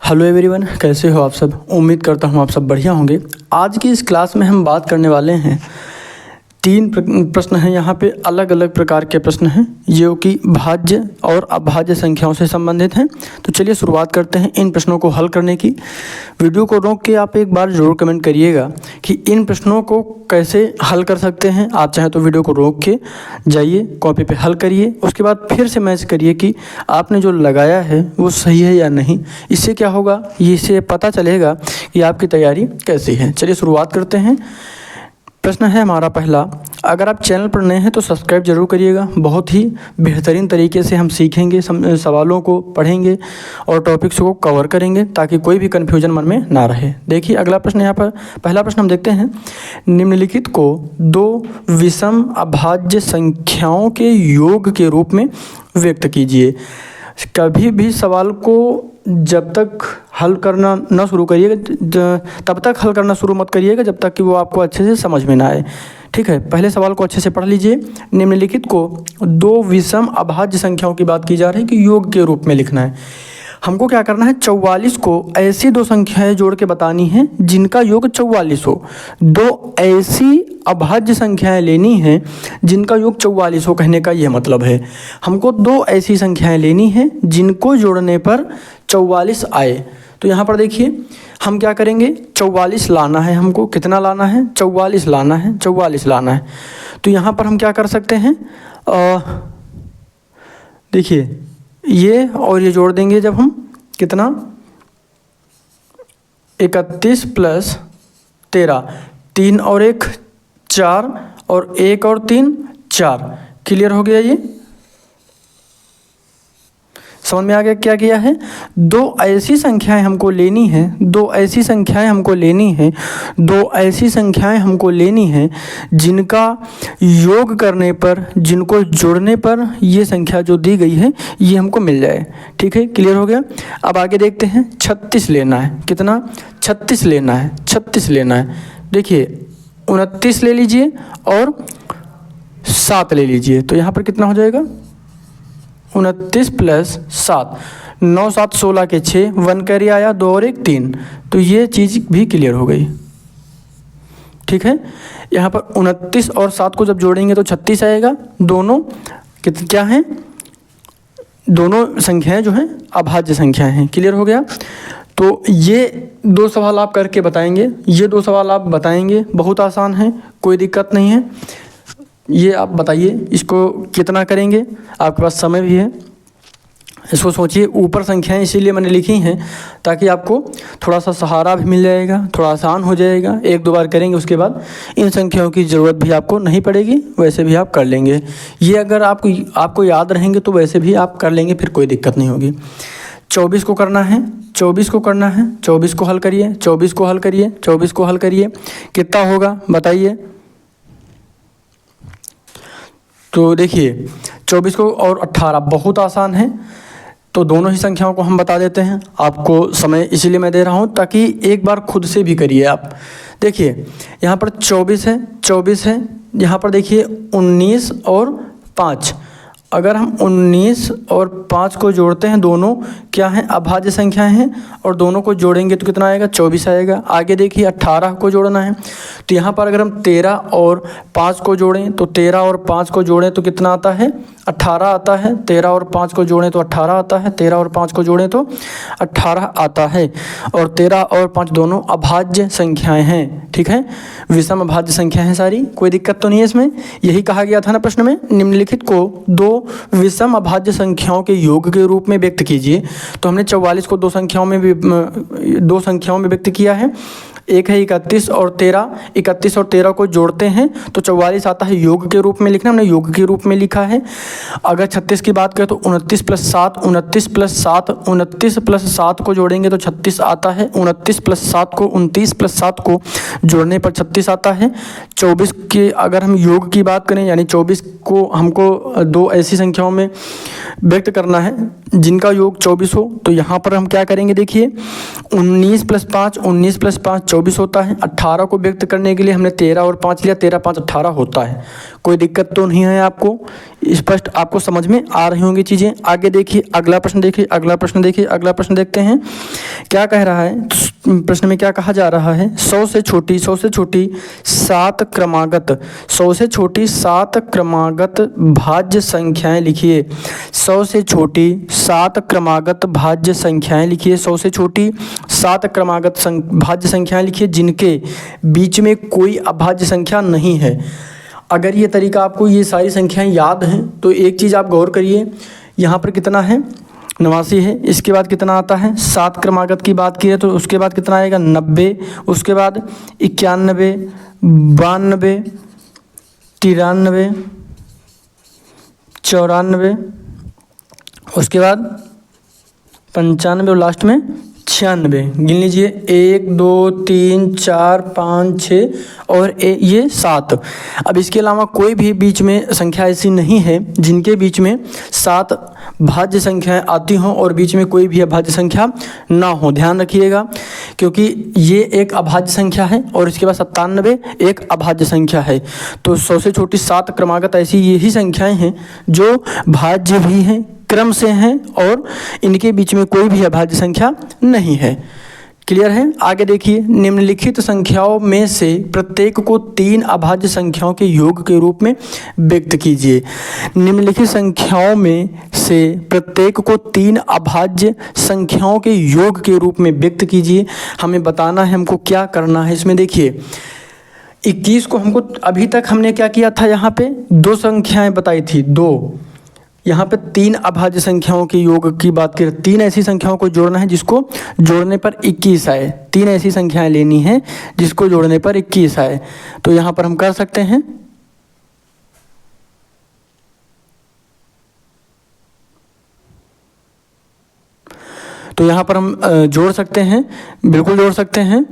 Hello everyone, कैसे हो आप सब। उम्मीद करता हूँ आप सब बढ़िया होंगे। आज की इस क्लास में हम बात करने वाले हैं, 3 प्रश्न हैं यहाँ पे, अलग अलग प्रकार के प्रश्न हैं जो कि भाज्य और अभाज्य संख्याओं से संबंधित हैं। तो चलिए शुरुआत करते हैं इन प्रश्नों को हल करने की। वीडियो को रोक के आप एक बार ज़रूर कमेंट करिएगा कि इन प्रश्नों को कैसे हल कर सकते हैं। आप चाहें तो वीडियो को रोक के जाइए, कॉपी पे हल करिए, उसके बाद फिर से मैच करिए कि आपने जो लगाया है वो सही है या नहीं। इससे क्या होगा, इससे पता चलेगा कि आपकी तैयारी कैसी है। चलिए शुरुआत करते हैं। प्रश्न है हमारा पहला, अगर आप चैनल पर नए हैं तो सब्सक्राइब जरूर करिएगा। बहुत ही बेहतरीन तरीके से हम सीखेंगे, सवालों को पढ़ेंगे और टॉपिक्स को कवर करेंगे ताकि कोई भी कन्फ्यूजन मन में ना रहे। देखिए अगला प्रश्न यहाँ पर, पहला प्रश्न हम देखते हैं। निम्नलिखित को 2 विषम अभाज्य संख्याओं के योग के रूप में व्यक्त कीजिए। कभी भी सवाल को जब तक हल करना न शुरू करिएगा, तब तक हल करना शुरू मत करिएगा जब तक कि वो आपको अच्छे से समझ में ना आए। ठीक है, पहले सवाल को अच्छे से पढ़ लीजिए। निम्नलिखित को 2 विषम अभाज्य संख्याओं की बात की जा रही है कि योग के रूप में लिखना है। हमको क्या करना है, 44 को ऐसी 2 संख्याएं जोड़ के बतानी हैं जिनका योग 44 हो। 2 ऐसी अभाज्य संख्याएं लेनी हैं जिनका योग 44 हो, कहने का यह मतलब है हमको 2 ऐसी संख्याएं लेनी हैं जिनको जोड़ने पर 44 आए। तो यहाँ पर देखिए हम क्या करेंगे, 44 लाना है हमको। कितना लाना है, 44 लाना है, 44 लाना है। तो यहाँ पर हम क्या कर सकते हैं, देखिए ये और ये जोड़ देंगे जब हम, कितना 31 + 13, 3 और 1 4 और 1 और 3 4। क्लियर हो गया, ये समझ में आ गया क्या किया है। 2 ऐसी संख्याएं हमको लेनी है, 2 ऐसी संख्याएं हमको लेनी है, 2 ऐसी संख्याएं हमको लेनी है जिनका योग करने पर, जिनको जोड़ने पर ये संख्या जो दी गई है ये हमको मिल जाए। ठीक है, क्लियर हो गया। अब आगे देखते हैं, 36 लेना है। कितना, 36 लेना है, 36 लेना है। देखिए 29 ले लीजिए और 7 ले लीजिए। तो यहाँ पर कितना हो जाएगा, 29 + 7, 9 7 16 के 6, 1 कैरी आया, 2 और 1 3। तो ये चीज़ भी क्लियर हो गई। ठीक है, यहाँ पर 29 और 7 को जब जोड़ेंगे तो 36 आएगा। दोनों क्या हैं, दोनों संख्याएं जो हैं अभाज्य संख्याएं हैं। क्लियर हो गया। तो ये 2 सवाल आप करके बताएंगे, ये 2 सवाल आप बताएंगे, बहुत आसान है, कोई दिक्कत नहीं है। ये आप बताइए इसको कितना करेंगे, आपके पास समय भी है। इसको सोचिए, ऊपर संख्याएं इसीलिए मैंने लिखी हैं ताकि आपको थोड़ा सा सहारा भी मिल जाएगा, थोड़ा आसान हो जाएगा। 1-2 बार करेंगे उसके बाद इन संख्याओं की ज़रूरत भी आपको नहीं पड़ेगी, वैसे भी आप कर लेंगे। ये अगर आपको याद रहेंगे तो वैसे भी आप कर लेंगे, फिर कोई दिक्कत नहीं होगी। 24 को करना है, 24 को करना है, 24 को हल करिए, 24 को हल करिए, 24 को हल करिए। कितना होगा बताइए। तो देखिए 24 को और 18 बहुत आसान है। तो दोनों ही संख्याओं को हम बता देते हैं, आपको समय इसीलिए मैं दे रहा हूँ ताकि एक बार खुद से भी करिए आप। देखिए यहाँ पर 24 है, 24 है, यहाँ पर देखिए 19 और 5। अगर हम 19 और 5 को जोड़ते हैं, दोनों क्या हैं, अभाज्य संख्याएं हैं, और दोनों को जोड़ेंगे तो कितना आएगा, 24 आएगा। आगे देखिए 18 को जोड़ना है, तो यहाँ पर अगर हम 13 और 5 को जोड़ें तो 13 और 5 को जोड़ें तो कितना आता है, 18 आता है। 13 और 5 को जोड़ें तो 18 आता है, 13 और 5 को जोड़ें तो 18 आता है। और 13 और 5 दोनों अभाज्य संख्याएं हैं। ठीक है, विषम अभाज्य संख्या हैं सारी, कोई दिक्कत तो नहीं है इसमें। यही कहा गया था ना प्रश्न में, निम्नलिखित को 2 विषम अभाज्य संख्याओं के योग के रूप में व्यक्त कीजिए। तो हमने 44 को 2 संख्याओं में व्यक्त किया है। एक है 31 और 13, 31 और 13 को जोड़ते हैं तो 44 आता है। योग के रूप में लिखना, हमने योग के रूप में लिखा है। अगर 36 की बात करें तो 29 + 7, 29 + 7, 29 + 7 को जोड़ेंगे तो 36 आता है। 29 + 7 को 29 + 7 को जोड़ने पर 36 आता है। 24 के अगर हम योग की बात करें, यानी 24 को हमको 2 ऐसी संख्याओं में व्यक्त करना है जिनका योग 24 हो, तो यहाँ पर हम क्या करेंगे, देखिए 19 + 5, 19 + 5 24 होता है। 18 को व्यक्त करने के लिए हमने 13 और 5 लिया, 13 5 18 होता है। कोई दिक्कत तो नहीं है आपको, स्पष्ट आपको समझ में आ रही होंगी चीज़ें। आगे देखिए, अगला प्रश्न देखिए, अगला प्रश्न देखिए, अगला प्रश्न देखते हैं क्या कह रहा है। प्रश्न में क्या कहा जा रहा है, 100 से छोटी 7 क्रमागत 100 से छोटी 7 क्रमागत भाज्य संख्याएं लिखिए। 100 से छोटी 7 क्रमागत भाज्य संख्याएं लिखिए। 100 से छोटी 7 क्रमागत भाज्य संख्याएं लिखिए जिनके बीच में कोई अभाज्य संख्या नहीं है। अगर ये तरीका आपको ये सारी संख्याएं याद हैं तो एक चीज़ आप गौर करिए, यहाँ पर कितना है, 89 है। इसके बाद कितना आता है, 7 क्रमागत की बात की है तो उसके बाद कितना आएगा, 90। उसके बाद 91, 92, 93, 94, उसके बाद 95 और लास्ट में 96। गिन लीजिए, 1 2 3 4 5 6 और ये 7। अब इसके अलावा कोई भी बीच में संख्या ऐसी नहीं है जिनके बीच में 7 भाज्य संख्याएं आती हों और बीच में कोई भी अभाज्य संख्या ना हो। ध्यान रखिएगा, क्योंकि ये एक अभाज्य संख्या है और इसके बाद 97 एक अभाज्य संख्या है। तो 100 से छोटी 7 क्रमागत ऐसी यही संख्याएं हैं जो भाज्य भी हैं, क्रम से हैं और इनके बीच में कोई भी अभाज्य संख्या नहीं है। क्लियर है। आगे देखिए, निम्नलिखित संख्याओं में से प्रत्येक को 3 अभाज्य संख्याओं के योग के रूप में व्यक्त कीजिए। निम्नलिखित संख्याओं में से प्रत्येक को 3 अभाज्य संख्याओं के योग के रूप में व्यक्त कीजिए। हमें बताना है हमको क्या करना है। इसमें देखिए, 21 को हमको अभी तक हमने क्या किया था, यहाँ पे 2 संख्याएं बताई थी, 2। यहाँ पे 3 अभाज्य संख्याओं के योग की बात करें, 3 ऐसी संख्याओं को जोड़ना है जिसको जोड़ने पर 21 आए। 3 ऐसी संख्याएं लेनी है जिसको जोड़ने पर 21 आए। तो यहाँ पर हम कर सकते हैं, तो यहाँ पर हम जोड़ सकते हैं, बिल्कुल जोड़ सकते हैं।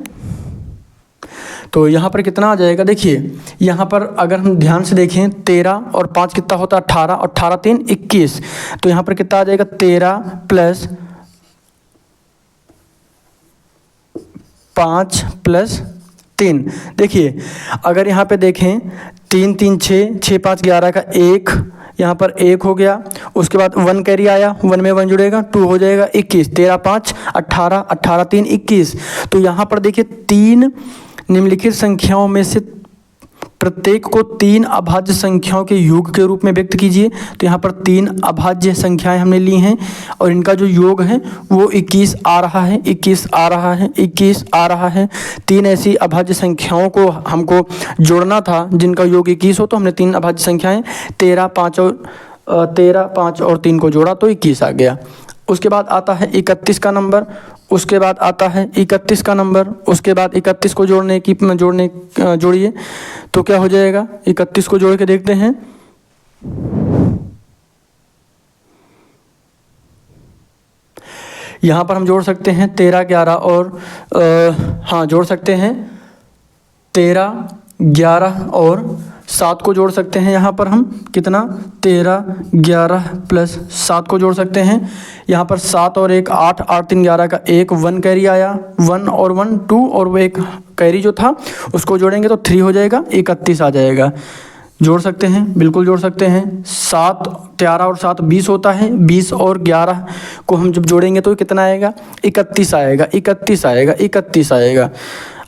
तो यहाँ पर कितना आ जाएगा, देखिए यहाँ पर अगर हम ध्यान से देखें, 13 और 5 कितना होता है, 18 और 18 3 21। तो यहाँ पर कितना आ जाएगा, 13 प्लस 5 प्लस 3। देखिए अगर यहाँ पे देखें, 3 3 6 6 5 11 का 1, यहाँ पर 1 हो गया। उसके बाद 1 कैरी आया, 1 में 1 जुड़ेगा, 2 हो जाएगा 21। 13 5 18, 18 3 21। तो यहाँ पर देखिए, 3 निम्नलिखित संख्याओं में से प्रत्येक को 3 अभाज्य संख्याओं के योग के रूप में व्यक्त कीजिए। तो यहाँ पर 3 अभाज्य संख्याएं हमने ली हैं और इनका जो योग है वो 21 आ रहा है, 21 आ रहा है, 21 आ रहा है। 3 ऐसी अभाज्य संख्याओं को हमको जोड़ना था जिनका योग 21 हो, तो हमने 3 अभाज्य संख्याएं 13 5 और 3 को जोड़ा तो 21 आ गया। उसके बाद आता है 31 का नंबर, उसके बाद आता है 31 का नंबर, उसके बाद 31 को जोड़िए तो क्या हो जाएगा, 31 को जोड़ के देखते हैं। यहाँ पर हम जोड़ सकते हैं 13 11 और हाँ जोड़ सकते हैं 13 11 और 7 को जोड़ सकते हैं। यहाँ पर हम कितना, 13 11 प्लस 7 को जोड़ सकते हैं। यहाँ पर 7 और 1 8, 8 3 11 का 1, 1 कैरी आया, 1 और 1 2 और वो एक कैरी जो था उसको जोड़ेंगे तो 3 हो जाएगा, 31 आ जाएगा। जोड़ सकते हैं, बिल्कुल जोड़ सकते हैं। 7 13 और 7 20 होता है, 20 और 11 को हम जब जोड़ेंगे तो कितना आएगा, 31 आएगा, 31 आएगा, 31 आएगा।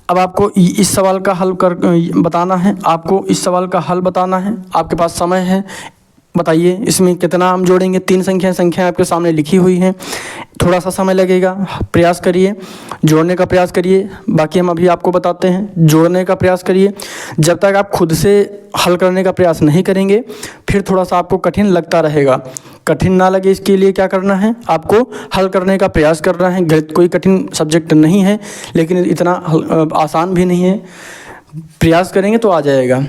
अब आपको इस सवाल का हल बताना है, आपको इस सवाल का हल बताना है। आपके पास समय है, बताइए इसमें कितना हम जोड़ेंगे। 3 संख्याएं आपके सामने लिखी हुई हैं, थोड़ा सा समय लगेगा, प्रयास करिए, जोड़ने का प्रयास करिए। बाकी हम अभी आपको बताते हैं, जोड़ने का प्रयास करिए। जब तक आप खुद से हल करने का प्रयास नहीं करेंगे फिर थोड़ा सा आपको कठिन लगता रहेगा। कठिन ना लगे इसके लिए क्या करना है, आपको हल करने का प्रयास करना है। गणित कोई कठिन सब्जेक्ट नहीं है लेकिन इतना आसान भी नहीं है, प्रयास करेंगे तो आ जाएगा।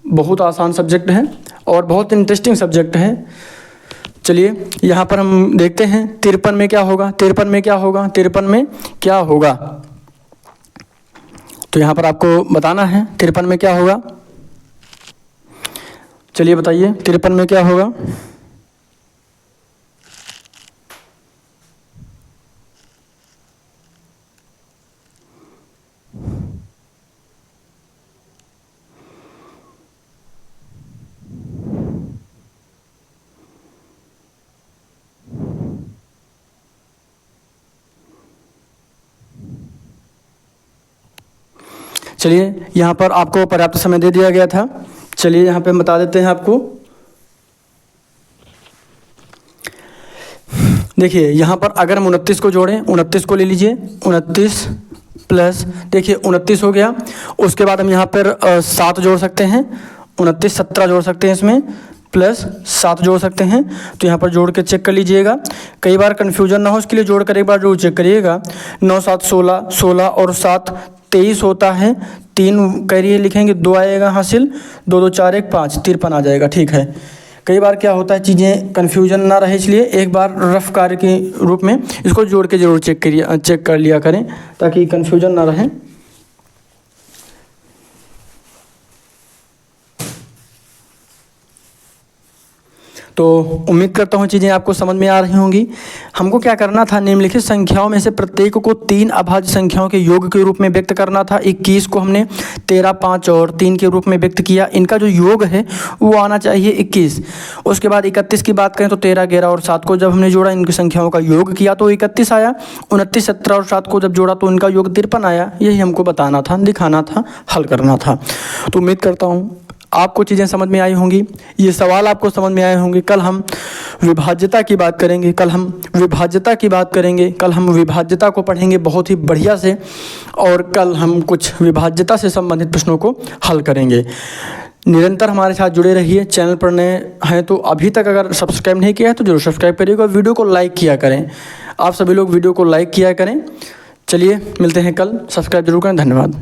बहुत आसान सब्जेक्ट है और बहुत इंटरेस्टिंग सब्जेक्ट है। चलिए यहाँ पर हम देखते हैं 53 में क्या होगा, 53 में क्या होगा, 53 में क्या होगा। तो यहाँ पर आपको बताना है 53 में क्या होगा। चलिए बताइए 53 में क्या होगा। चलिए यहाँ पर आपको पर्याप्त समय दे दिया गया था। चलिए यहाँ पे बता देते हैं आपको। देखिए यहाँ पर अगर हम 29 को जोड़ें, 29 को ले लीजिए, 29 प्लस, देखिए 29 हो गया। उसके बाद हम यहाँ पर 7 जोड़ सकते हैं, 29 17 जोड़ सकते हैं, इसमें प्लस 7 जोड़ सकते हैं। तो यहाँ पर जोड़ के चेक कर लीजिएगा, कई बार कन्फ्यूजन ना हो इसके लिए जोड़ कर एक बार जरूर चेक करिएगा। 9 7 16, 16 और 7 23 होता है। 3 करिए लिखेंगे, 2 आएगा हासिल, 2 2 4 1 5, 53 आ जाएगा। ठीक है, कई बार क्या होता है चीज़ें कन्फ्यूजन ना रहे, इसलिए एक बार रफ कार्य के रूप में इसको जोड़ के ज़रूर चेक कर लिया करें ताकि कन्फ्यूजन ना रहे। तो उम्मीद करता हूँ चीज़ें आपको समझ में आ रही होंगी। हमको क्या करना था, निम्नलिखित संख्याओं में से प्रत्येक को 3 अभाज्य संख्याओं के योग के रूप में व्यक्त करना था। 21 को हमने 13 5 और 3 के रूप में व्यक्त किया, इनका जो योग है वो आना चाहिए 21। उसके बाद 31 की बात करें तो 13 11 और 7 को जब हमने जोड़ा, इनकी संख्याओं का योग किया तो 31 आया। 29 17 और 7 को जब जोड़ा तो इनका योग 53 आया। यही हमको बताना था, दिखाना था, हल करना था। तो उम्मीद करता हूँ आपको चीज़ें समझ में आई होंगी, ये सवाल आपको समझ में आए होंगे। कल हम विभाज्यता की बात करेंगे, कल हम विभाज्यता को पढ़ेंगे बहुत ही बढ़िया से, और कल हम कुछ विभाज्यता से संबंधित प्रश्नों को हल करेंगे। निरंतर हमारे साथ जुड़े रहिए। चैनल पर नए हैं तो अभी तक अगर सब्सक्राइब नहीं किया है तो जरूर सब्सक्राइब करिएगा, वीडियो को लाइक किया करें। आप सभी लोग वीडियो को लाइक किया करें। चलिए मिलते हैं कल, सब्सक्राइब जरूर करें। धन्यवाद।